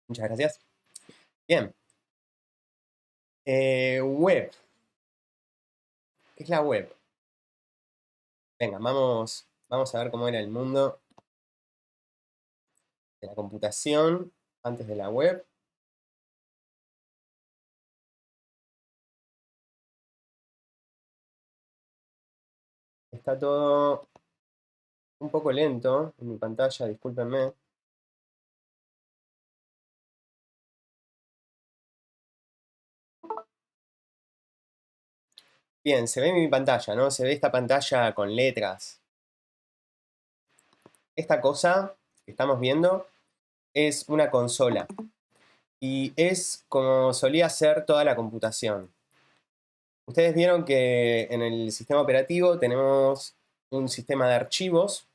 Muchas gracias. Bien. Web. ¿Qué es la web? Venga, vamos a ver cómo era el mundo de la computación antes de la web. Está todo un poco lento en mi pantalla, discúlpenme. Bien, se ve mi pantalla, ¿no? Se ve esta pantalla con letras. Esta cosa que estamos viendo es una consola. Y es como solía ser toda la computación. Ustedes vieron que en el sistema operativo tenemos un sistema de archivos,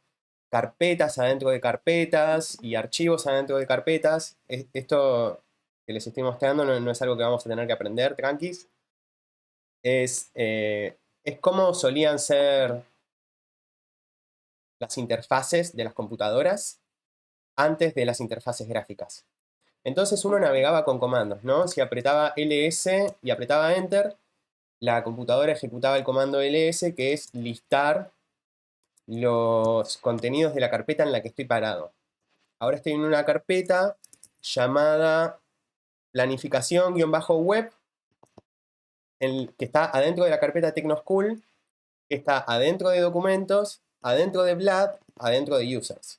carpetas adentro de carpetas y archivos adentro de carpetas. Esto que les estoy mostrando no es algo que vamos a tener que aprender, tranquis. Es como solían ser las interfaces de las computadoras antes de las interfaces gráficas. Entonces uno navegaba con comandos, ¿no? Si apretaba LS y apretaba Enter, la computadora ejecutaba el comando ls, que es listar los contenidos de la carpeta en la que estoy parado. Ahora estoy en una carpeta llamada planificación-web, que está adentro de la carpeta TecnoSchool, que está adentro de documentos, adentro de Vlad, adentro de users.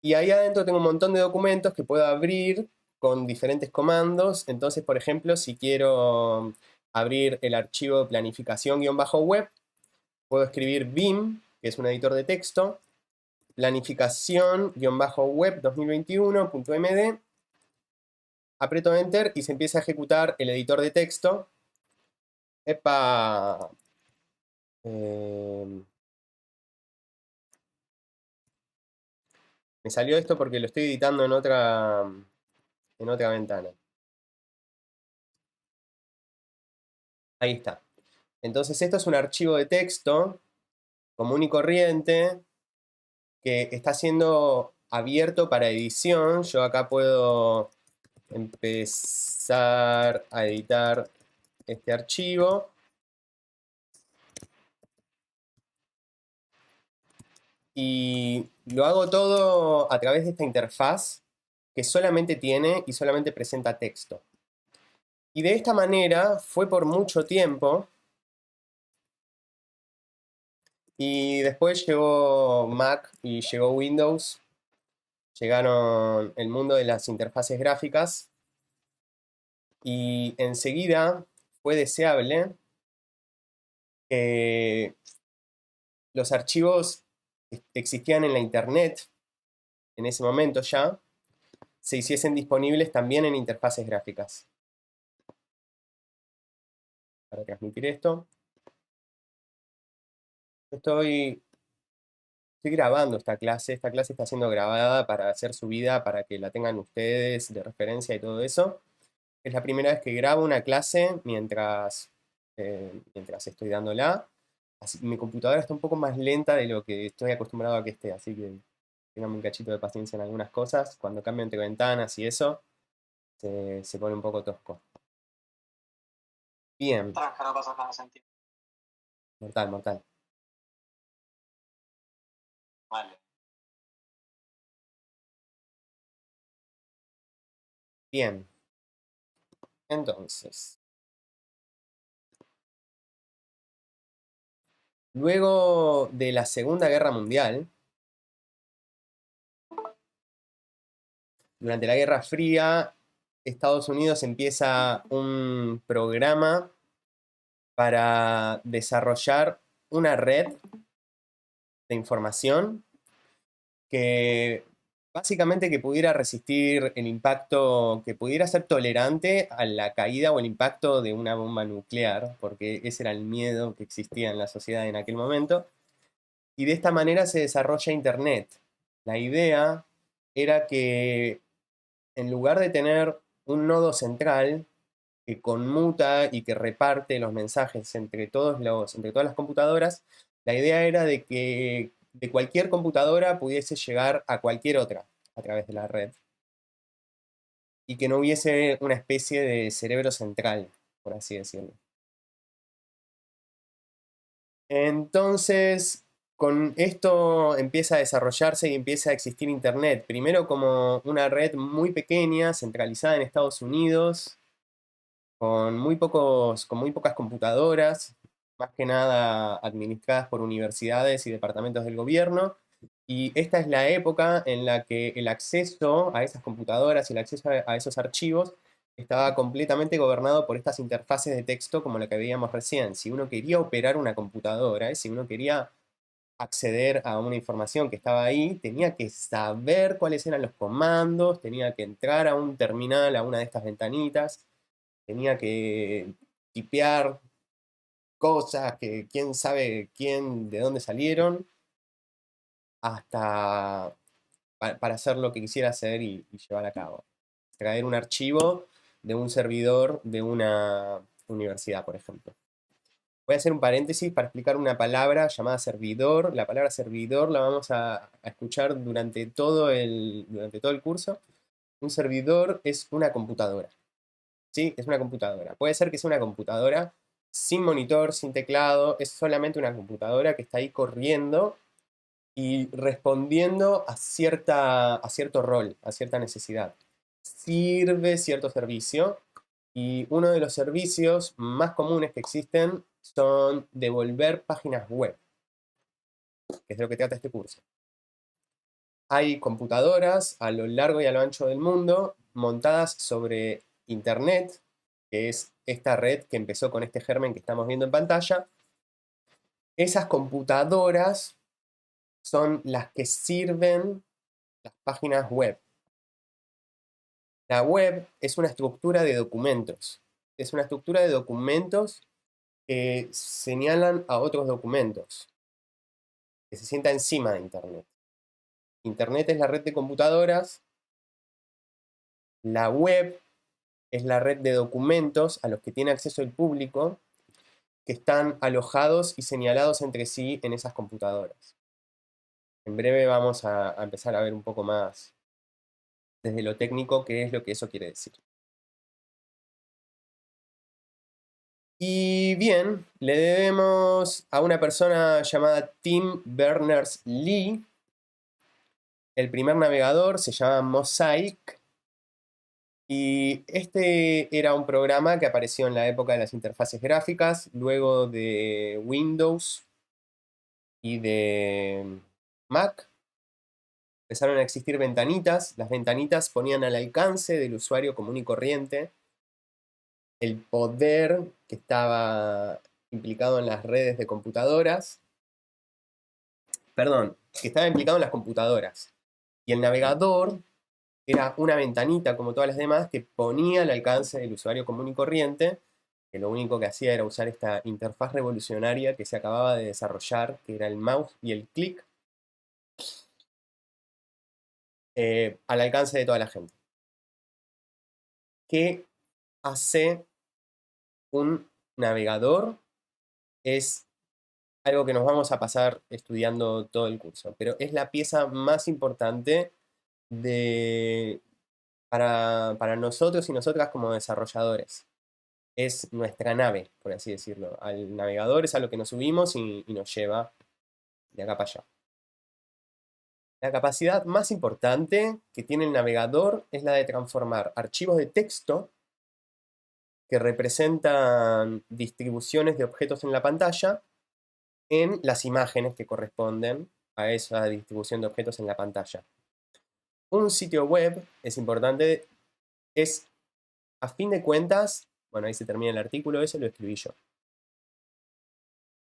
Y ahí adentro tengo un montón de documentos que puedo abrir con diferentes comandos. Entonces, por ejemplo, si quiero abrir el archivo planificación-web, puedo escribir vim, que es un editor de texto, planificación-web 2021.md, aprieto Enter y se empieza a ejecutar el editor de texto. ¡Epa! Me salió esto porque lo estoy editando en otra ventana. Ahí está. Entonces esto es un archivo de texto común y corriente que está siendo abierto para edición. Yo acá puedo empezar a editar este archivo. Y lo hago todo a través de esta interfaz que solamente tiene y solamente presenta texto. Y de esta manera fue por mucho tiempo. Y después llegó Mac y llegó Windows. Llegaron el mundo de las interfaces gráficas. Y enseguida fue deseable que los archivos que existían en la internet, en ese momento ya, se hiciesen disponibles también en interfaces gráficas. Para transmitir esto, estoy grabando esta clase está siendo grabada para ser subida, para que la tengan ustedes de referencia y todo eso. Es la primera vez que grabo una clase mientras estoy dándola. Así, mi computadora está un poco más lenta de lo que estoy acostumbrado a que esté, así que tengan un cachito de paciencia en algunas cosas. Cuando cambio entre ventanas y eso, se pone un poco tosco. Bien. Mortal, mortal. Vale. Bien. Entonces, luego de la Segunda Guerra Mundial, durante la Guerra Fría, Estados Unidos empieza un programa para desarrollar una red de información que básicamente que pudiera resistir el impacto, que pudiera ser tolerante a la caída o el impacto de una bomba nuclear, porque ese era el miedo que existía en la sociedad en aquel momento. Y de esta manera se desarrolla Internet. La idea era que en lugar de tener un nodo central que conmuta y que reparte los mensajes entre todas las computadoras, la idea era de que de cualquier computadora pudiese llegar a cualquier otra. a través de la red y que no hubiese una especie de cerebro central, por así decirlo. Entonces, con esto empieza a desarrollarse y empieza a existir Internet. Primero como una red muy pequeña, centralizada en Estados Unidos, con muy pocas computadoras, más que nada administradas por universidades y departamentos del gobierno. Y esta es la época en la que el acceso a esas computadoras y el acceso a esos archivos estaba completamente gobernado por estas interfaces de texto como la que veíamos recién. Si uno quería operar una computadora, si uno quería acceder a una información que estaba ahí, tenía que saber cuáles eran los comandos, tenía que entrar a un terminal, a una de estas ventanitas, tenía que tipear cosas que quién sabe de dónde salieron, hasta para hacer lo que quisiera hacer y llevar a cabo. Traer un archivo de un servidor de una universidad, por ejemplo. Voy a hacer un paréntesis para explicar una palabra llamada servidor. La palabra servidor la vamos a escuchar durante todo el curso. Un servidor es una computadora. ¿Sí? Es una computadora. Puede ser que sea una computadora sin monitor, sin teclado. Es solamente una computadora que está ahí corriendo y respondiendo a cierto rol, a cierta necesidad. Sirve cierto servicio y uno de los servicios más comunes que existen son devolver páginas web, que es de lo que trata este curso. Hay computadoras a lo largo y a lo ancho del mundo montadas sobre Internet, que es esta red que empezó con este germen que estamos viendo en pantalla. Esas computadoras son las que sirven las páginas web. La web es una estructura de documentos. Es una estructura de documentos que señalan a otros documentos, que se sienta encima de Internet. Internet es la red de computadoras, la web es la red de documentos a los que tiene acceso el público, que están alojados y señalados entre sí en esas computadoras. En breve vamos a empezar a ver un poco más desde lo técnico qué es lo que eso quiere decir. Y bien, le debemos a una persona llamada Tim Berners-Lee. El primer navegador se llama Mosaic. Y este era un programa que apareció en la época de las interfaces gráficas, luego de Windows y de Mac. Empezaron a existir ventanitas. Las ventanitas ponían al alcance del usuario común y corriente el poder que estaba implicado en las redes de computadoras. Perdón, que estaba implicado en las computadoras. Y el navegador era una ventanita, como todas las demás, que ponía al alcance del usuario común y corriente, que lo único que hacía era usar esta interfaz revolucionaria que se acababa de desarrollar, que era el mouse y el clic, al alcance de toda la gente. ¿Qué hace un navegador? Es algo que nos vamos a pasar estudiando todo el curso, pero es la pieza más importante para nosotros y nosotras como desarrolladores. Es nuestra nave, por así decirlo. Al navegador es a lo que nos subimos y nos lleva de acá para allá. La capacidad más importante que tiene el navegador es la de transformar archivos de texto que representan distribuciones de objetos en la pantalla en las imágenes que corresponden a esa distribución de objetos en la pantalla. Un sitio web, es importante, es a fin de cuentas, bueno, ahí se termina el artículo, ese lo escribí yo.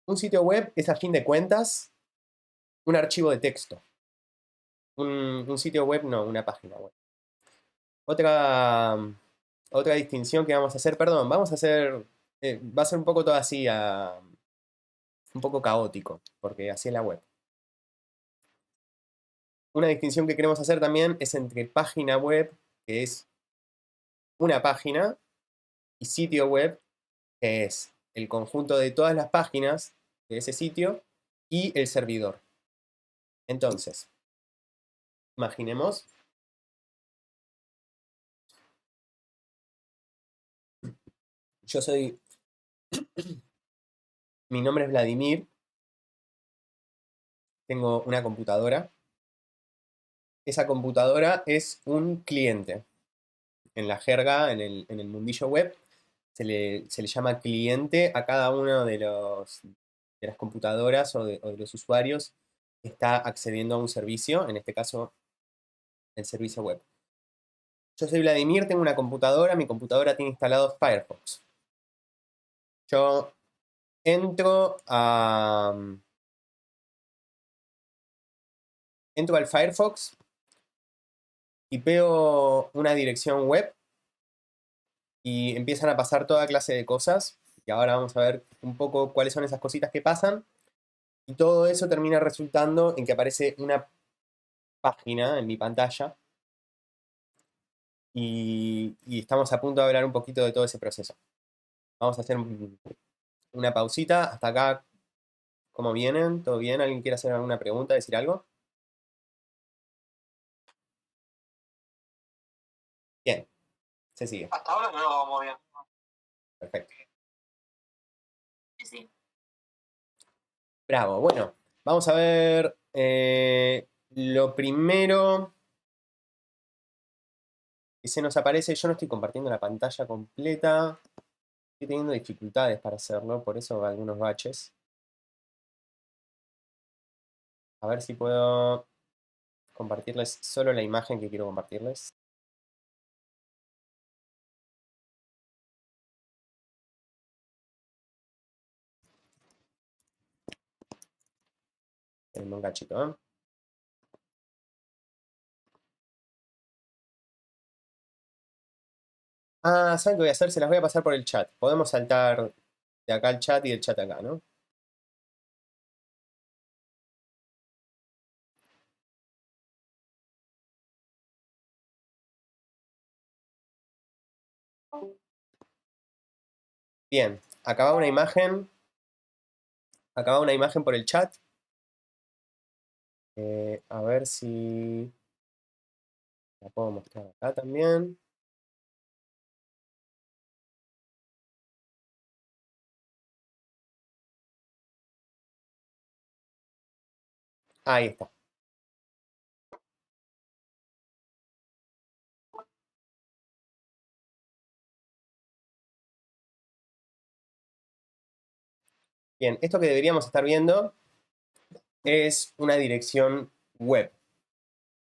Un sitio web es a fin de cuentas un archivo de texto. Un sitio web no, una página web. Otra distinción que vamos a hacer, perdón, vamos a hacer, va a ser un poco todo así, un poco caótico, porque así es la web. Una distinción que queremos hacer también es entre página web, que es una página, y sitio web, que es el conjunto de todas las páginas de ese sitio y el servidor. Entonces, imaginemos Yo soy... Mi nombre es Vladimir. Tengo una computadora. Esa computadora es un cliente. En la jerga, en el mundillo web, se le llama cliente a cada uno de las computadoras o de los usuarios que está accediendo a un servicio, en este caso, el servicio web. Yo soy Vladimir, tengo una computadora, mi computadora tiene instalado Firefox. Yo entro al Firefox y veo una dirección web y empiezan a pasar toda clase de cosas. Y ahora vamos a ver un poco cuáles son esas cositas que pasan. Y todo eso termina resultando en que aparece una página en mi pantalla. Y estamos a punto de hablar un poquito de todo ese proceso. Vamos a hacer una pausita. Hasta acá, ¿cómo vienen? ¿Todo bien? ¿Alguien quiere hacer alguna pregunta, decir algo? Bien, se sigue. Hasta ahora no lo vamos bien. Perfecto. Sí. Bravo. Bueno, vamos a ver lo primero que se nos aparece. Yo no estoy compartiendo la pantalla completa. Estoy teniendo dificultades para hacerlo, por eso algunos baches. A ver si puedo compartirles solo la imagen que quiero compartirles. Espérenme un cachito, ¿eh? Ah, ¿saben qué voy a hacer? Se las voy a pasar por el chat. Podemos saltar de acá al chat y del chat acá, ¿no? Bien, acaba una imagen. Acaba una imagen por el chat. A ver si la puedo mostrar acá también. Ahí está. Bien, esto que deberíamos estar viendo es una dirección web.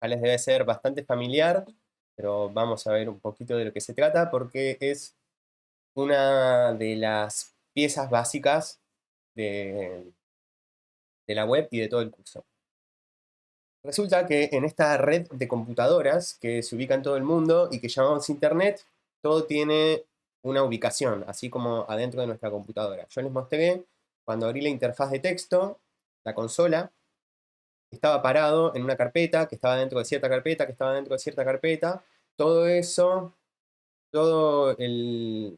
Ya les debe ser bastante familiar, pero vamos a ver un poquito de lo que se trata porque es una de las piezas básicas de la web y de todo el curso. Resulta que en esta red de computadoras que se ubica en todo el mundo y que llamamos Internet, todo tiene una ubicación, así como adentro de nuestra computadora. Yo les mostré cuando abrí la interfaz de texto, la consola, estaba parado en una carpeta, que estaba dentro de cierta carpeta, que estaba dentro de cierta carpeta. Todo eso, todo el,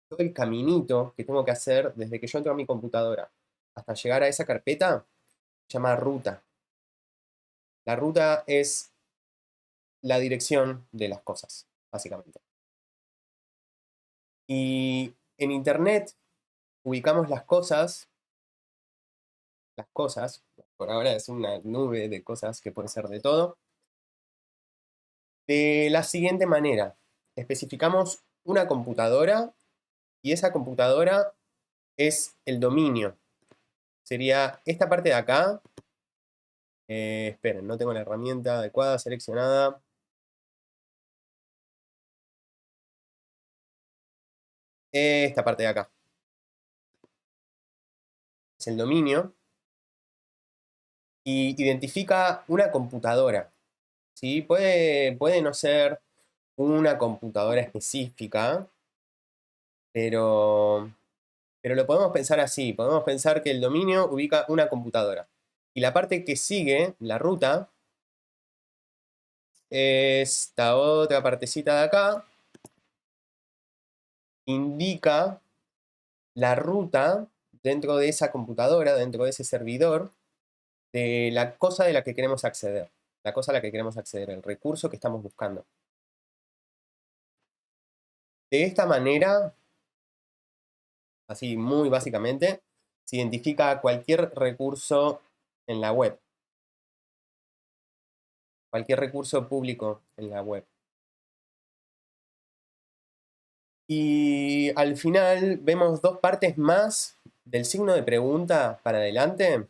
todo el caminito que tengo que hacer desde que yo entro a mi computadora hasta llegar a esa carpeta, se llama ruta. La ruta es la dirección de las cosas, básicamente. Y en Internet ubicamos las cosas, por ahora es una nube de cosas que puede ser de todo, de la siguiente manera. Especificamos una computadora y esa computadora es el dominio. Sería esta parte de acá. Esperen, no tengo la herramienta adecuada seleccionada. Esta parte de acá. Es el dominio. Y identifica una computadora. ¿Sí? Puede no ser una computadora específica, pero lo podemos pensar así. Podemos pensar que el dominio ubica una computadora. Y la parte que sigue, la ruta, esta otra partecita de acá, indica la ruta dentro de esa computadora, dentro de ese servidor, de la cosa de la que queremos acceder. La cosa a la que queremos acceder, el recurso que estamos buscando. De esta manera, así muy básicamente, se identifica cualquier recurso en la web, cualquier recurso público en la web. Y al final vemos dos partes más del signo de pregunta para adelante.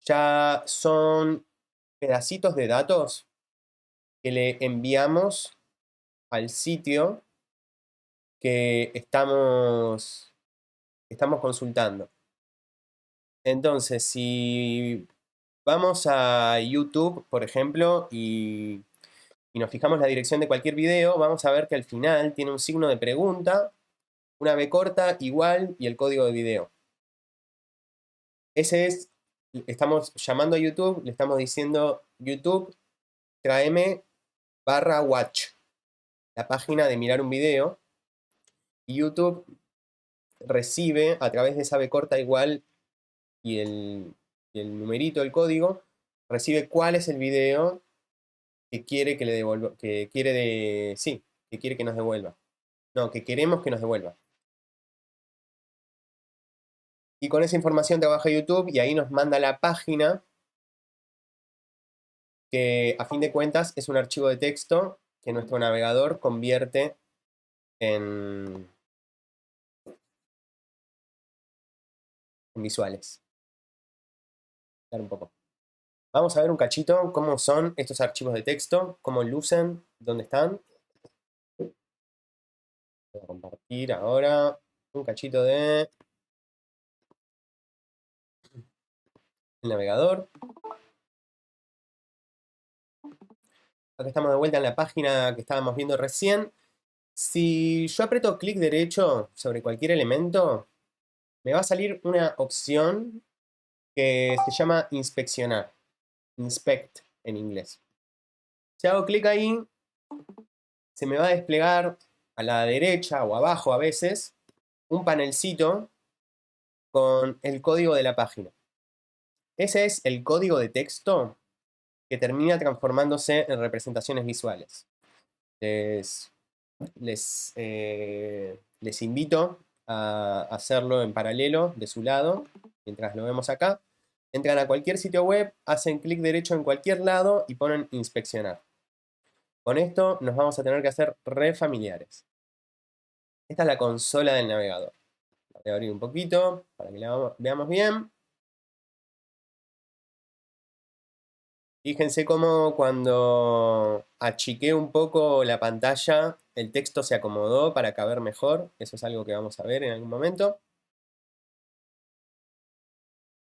Ya son pedacitos de datos que le enviamos al sitio que estamos consultando. Entonces, si vamos a YouTube, por ejemplo, y nos fijamos la dirección de cualquier video, vamos a ver que al final tiene un signo de pregunta, una B corta, igual, y el código de video. Ese es, estamos llamando a YouTube, le estamos diciendo, YouTube, tráeme /watch, la página de mirar un video, y YouTube recibe a través de esa B corta igual y el numerito, el código, recibe cuál es el video que quiere que le devuelva, que quiere que nos devuelva. No, que queremos que nos devuelva. Y con esa información trabaja YouTube y ahí nos manda la página que a fin de cuentas es un archivo de texto que nuestro navegador convierte en visuales. Un poco. Vamos a ver un cachito cómo son estos archivos de texto, cómo lucen, dónde están. Voy a compartir ahora un cachito de el navegador. Acá estamos de vuelta en la página que estábamos viendo recién. Si yo aprieto clic derecho sobre cualquier elemento, me va a salir una opción que se llama inspeccionar. Inspect en inglés. Si hago clic ahí, se me va a desplegar a la derecha o abajo a veces un panelcito con el código de la página. Ese es el código de texto que termina transformándose en representaciones visuales. Les invito a hacerlo en paralelo de su lado, mientras lo vemos acá. Entran a cualquier sitio web, hacen clic derecho en cualquier lado y ponen inspeccionar. Con esto nos vamos a tener que hacer re familiares. Esta es la consola del navegador. La voy a abrir un poquito para que la veamos bien. Fíjense cómo cuando achiqué un poco la pantalla, el texto se acomodó para caber mejor. Eso es algo que vamos a ver en algún momento.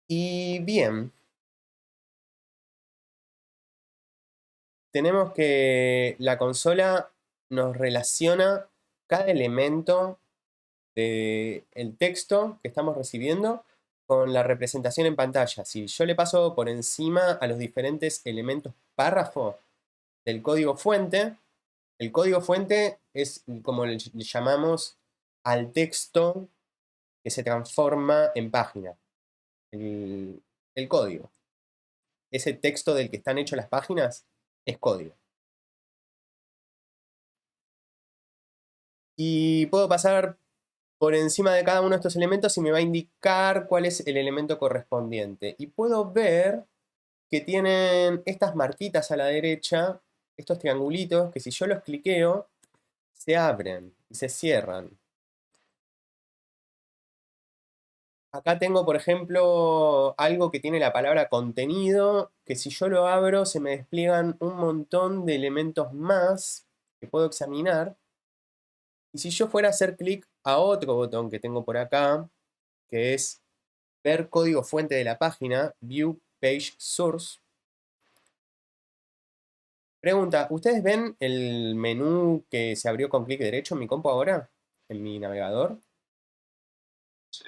Y bien, tenemos que la consola nos relaciona cada elemento del texto que estamos recibiendo con la representación en pantalla. Si yo le paso por encima a los diferentes elementos párrafo del código fuente, el código fuente es como le llamamos al texto que se transforma en página. El código. Ese texto del que están hechas las páginas es código. Y puedo pasar por encima de cada uno de estos elementos y me va a indicar cuál es el elemento correspondiente. Y puedo ver que tienen estas marquitas a la derecha, estos triangulitos, que si yo los cliqueo, se abren y se cierran. Acá tengo, por ejemplo, algo que tiene la palabra contenido, que si yo lo abro se me despliegan un montón de elementos más que puedo examinar. Y si yo fuera a hacer clic a otro botón que tengo por acá, que es ver código fuente de la página, View Page Source. Pregunta, ¿ustedes ven el menú que se abrió con clic derecho en mi compu ahora? ¿En mi navegador? Sí.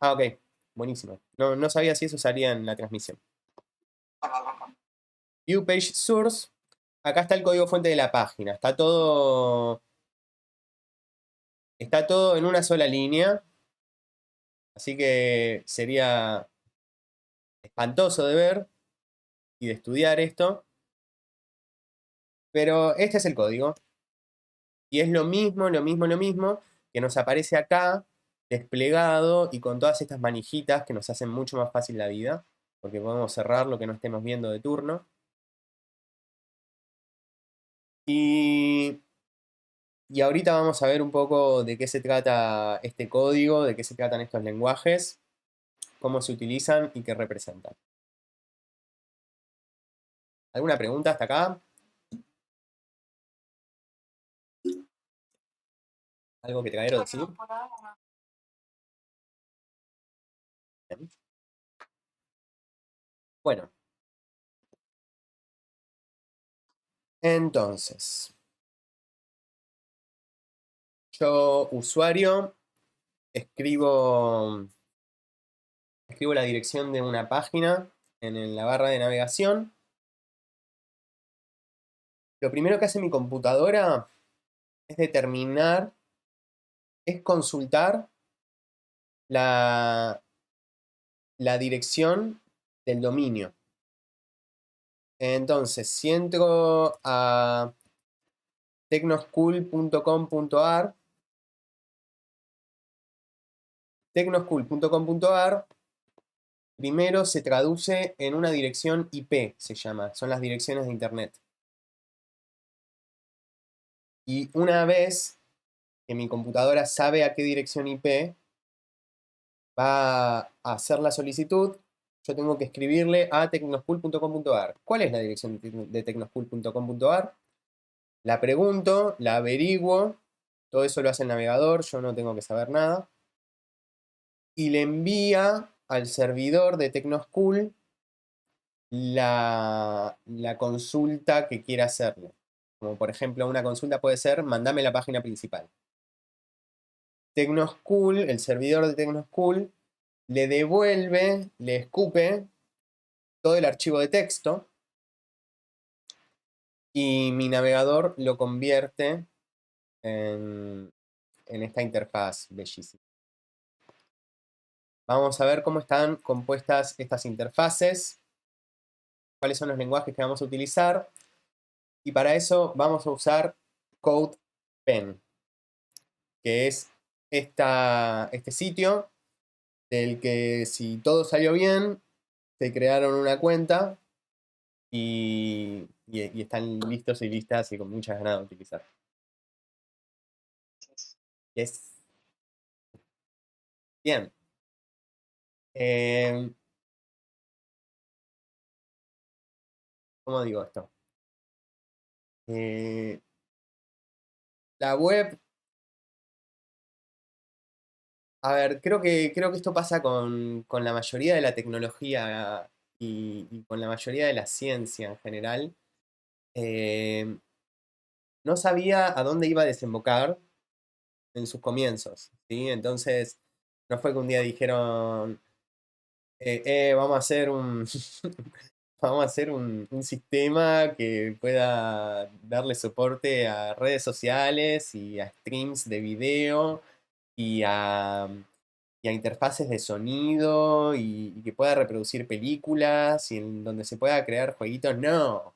Ah, ok. Buenísimo. No sabía si eso salía en la transmisión. View Page Source. Acá está el código fuente de la página. Está todo en una sola línea. Así que sería espantoso de ver y de estudiar esto. Pero este es el código. Y es lo mismo que nos aparece acá desplegado y con todas estas manijitas que nos hacen mucho más fácil la vida, porque podemos cerrar lo que no estemos viendo de turno. Y ahorita vamos a ver un poco de qué se trata este código, de qué se tratan estos lenguajes, cómo se utilizan y qué representan. ¿Alguna pregunta hasta acá? ¿Algo que traer o decir? Bien. Bueno, entonces, yo, usuario, escribo la dirección de una página en la barra de navegación. Lo primero que hace mi computadora es es consultar la dirección del dominio. Entonces, si entro a tecnoschool.com.ar, primero se traduce en una dirección IP, se llama, son las direcciones de internet. Y una vez que mi computadora sabe a qué dirección IP va a hacer la solicitud, yo tengo que escribirle a tecnoschool.com.ar. ¿Cuál es la dirección de tecnoschool.com.ar? La pregunto, la averiguo, todo eso lo hace el navegador, yo no tengo que saber nada. Y le envía al servidor de Tecnoschool la consulta que quiera hacerle. Como por ejemplo, una consulta puede ser, mandame la página principal. Tecnoschool, el servidor de Tecnoschool, le devuelve, le escupe todo el archivo de texto y mi navegador lo convierte en esta interfaz bellísima. Vamos a ver cómo están compuestas estas interfaces, cuáles son los lenguajes que vamos a utilizar, y para eso vamos a usar CodePen, que es este sitio del que, si todo salió bien, se crearon una cuenta y están listos y listas y con muchas ganas de utilizar. Yes. Bien. ¿Cómo digo esto? La web. A ver, creo que esto pasa con la mayoría de la tecnología y con la mayoría de la ciencia en general. No sabía a dónde iba a desembocar en sus comienzos, ¿sí? Entonces, no fue que un día dijeron, vamos a hacer vamos a hacer un sistema que pueda darle soporte a redes sociales y a streams de video y a interfaces de sonido y que pueda reproducir películas y en donde se pueda crear jueguitos. No.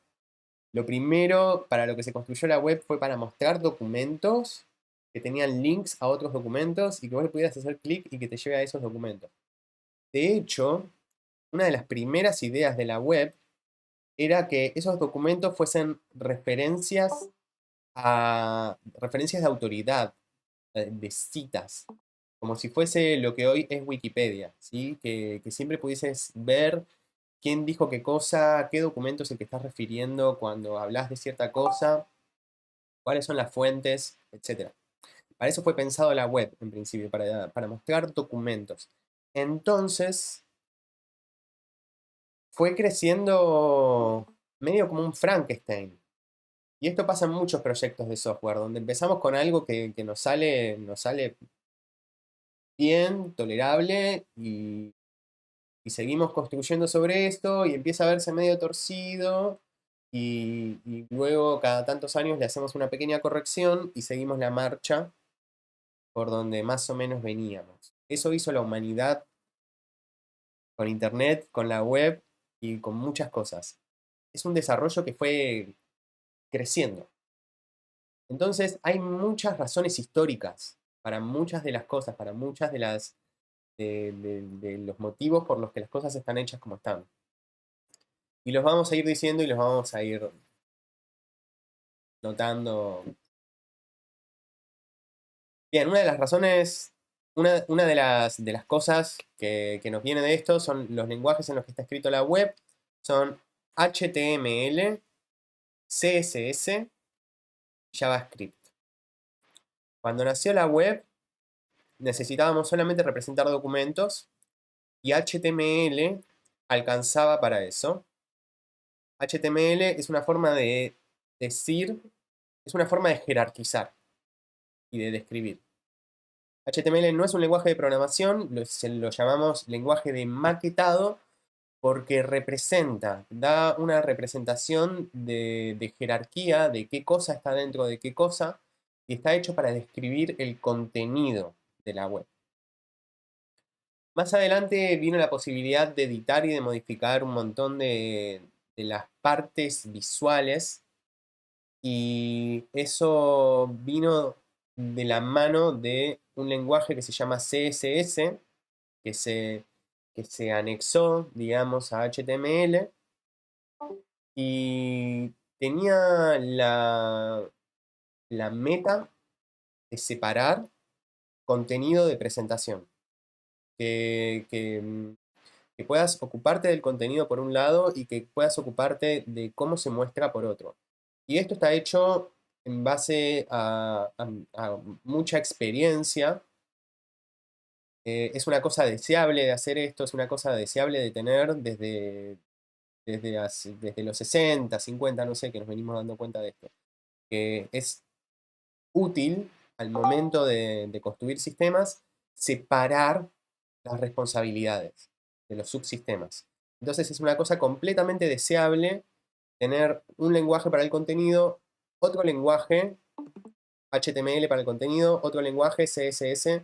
Lo primero para lo que se construyó la web fue para mostrar documentos que tenían links a otros documentos y que vos le pudieras hacer clic y que te lleve a esos documentos. De hecho, una de las primeras ideas de la web era que esos documentos fuesen referencias de autoridad, de citas, como si fuese lo que hoy es Wikipedia, ¿sí? Que siempre pudieses ver quién dijo qué cosa, a qué documento es el que estás refiriendo cuando hablas de cierta cosa, cuáles son las fuentes, etc. Para eso fue pensado la web, en principio, para mostrar documentos. Entonces, fue creciendo medio como un Frankenstein. Y esto pasa en muchos proyectos de software, donde empezamos con algo que nos sale bien, tolerable, y seguimos construyendo sobre esto, y empieza a verse medio torcido, y luego cada tantos años le hacemos una pequeña corrección y seguimos la marcha por donde más o menos veníamos. Eso hizo la humanidad con Internet, con la web y con muchas cosas. Es un desarrollo que fue creciendo. Entonces hay muchas razones históricas para muchas de las cosas, para muchas de los motivos por los que las cosas están hechas como están. Y los vamos a ir diciendo y los vamos a ir notando. Bien, una de las razones, una de las cosas que nos viene de esto son los lenguajes en los que está escrito la web, son HTML, CSS, JavaScript. Cuando nació la web, necesitábamos solamente representar documentos y HTML alcanzaba para eso. HTML es una forma de decir, es una forma de jerarquizar y de describir. HTML no es un lenguaje de programación, lo llamamos lenguaje de maquetado porque representa, da una representación de jerarquía, de qué cosa está dentro de qué cosa, y está hecho para describir el contenido de la web. Más adelante vino la posibilidad de editar y de modificar un montón de las partes visuales, y eso vino de la mano de un lenguaje que se llama CSS, que se anexó, digamos, a HTML, y tenía la meta de separar contenido de presentación. Que puedas ocuparte del contenido por un lado y que puedas ocuparte de cómo se muestra por otro. Y esto está hecho en base a mucha experiencia. Es una cosa deseable de hacer esto, es una cosa deseable de tener desde los 60, 50, no sé, que nos venimos dando cuenta de esto. Que es útil al momento de construir sistemas separar las responsabilidades de los subsistemas. Entonces es una cosa completamente deseable tener un lenguaje para el contenido, otro lenguaje HTML para el contenido, otro lenguaje CSS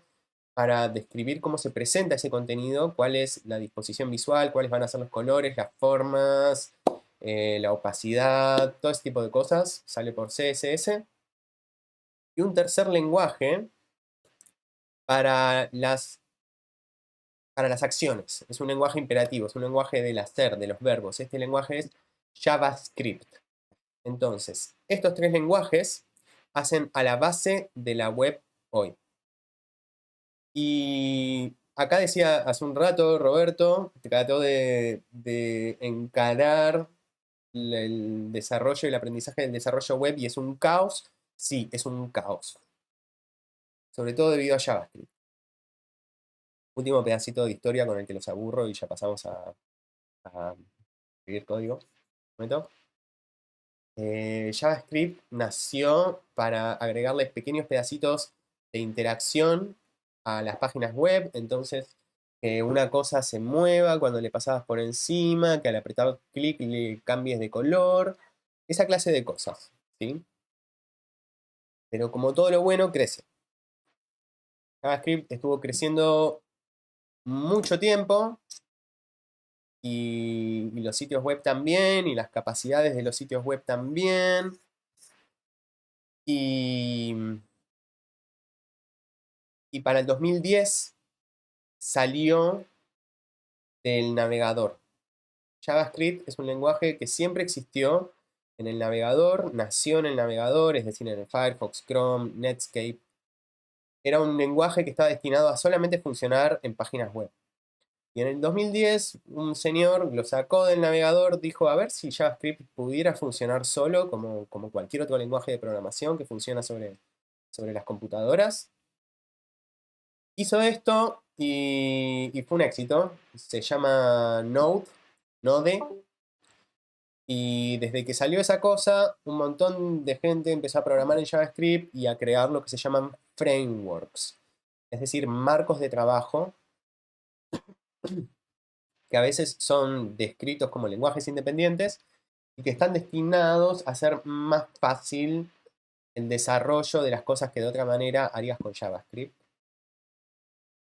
para describir cómo se presenta ese contenido, cuál es la disposición visual, cuáles van a ser los colores, las formas, la opacidad, todo ese tipo de cosas, sale por CSS. Y un tercer lenguaje para las acciones. Es un lenguaje imperativo, es un lenguaje del hacer, de los verbos. Este lenguaje es JavaScript. Entonces, estos tres lenguajes hacen a la base de la web hoy. Y acá decía hace un rato, Roberto, trató de encarar el desarrollo y el aprendizaje del desarrollo web y es un caos. Sí, es un caos. Sobre todo debido a JavaScript. Último pedacito de historia con el que los aburro y ya pasamos a escribir código. ¿Un momento? JavaScript nació para agregarles pequeños pedacitos de interacción a las páginas web, entonces que una cosa se mueva cuando le pasabas por encima, que al apretar clic le cambies de color, esa clase de cosas, ¿sí? Pero como todo lo bueno, crece. JavaScript estuvo creciendo mucho tiempo y los sitios web también, y las capacidades de los sitios web también. Y para el 2010 salió del navegador. JavaScript es un lenguaje que siempre existió en el navegador, nació en el navegador, es decir, en el Firefox, Chrome, Netscape. Era un lenguaje que estaba destinado a solamente funcionar en páginas web. Y en el 2010 un señor lo sacó del navegador, dijo a ver si JavaScript pudiera funcionar solo como cualquier otro lenguaje de programación que funciona sobre las computadoras. Hizo esto y fue un éxito. Se llama Node. Y desde que salió esa cosa, un montón de gente empezó a programar en JavaScript y a crear lo que se llaman frameworks. Es decir, marcos de trabajo que a veces son descritos como lenguajes independientes y que están destinados a hacer más fácil el desarrollo de las cosas que de otra manera harías con JavaScript.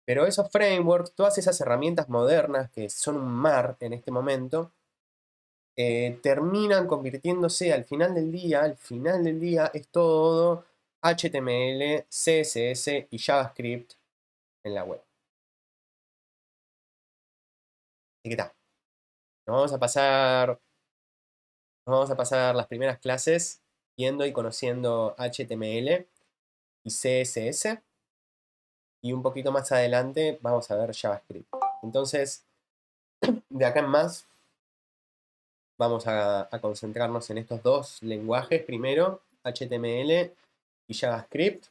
Pero esos frameworks, todas esas herramientas modernas que son un mar en este momento, terminan convirtiéndose al final del día es todo HTML, CSS y JavaScript en la web. Así que está. Nos vamos a pasar las primeras clases viendo y conociendo HTML y CSS. Y un poquito más adelante vamos a ver JavaScript. Entonces, de acá en más, vamos a concentrarnos en estos dos lenguajes primero, HTML y JavaScript.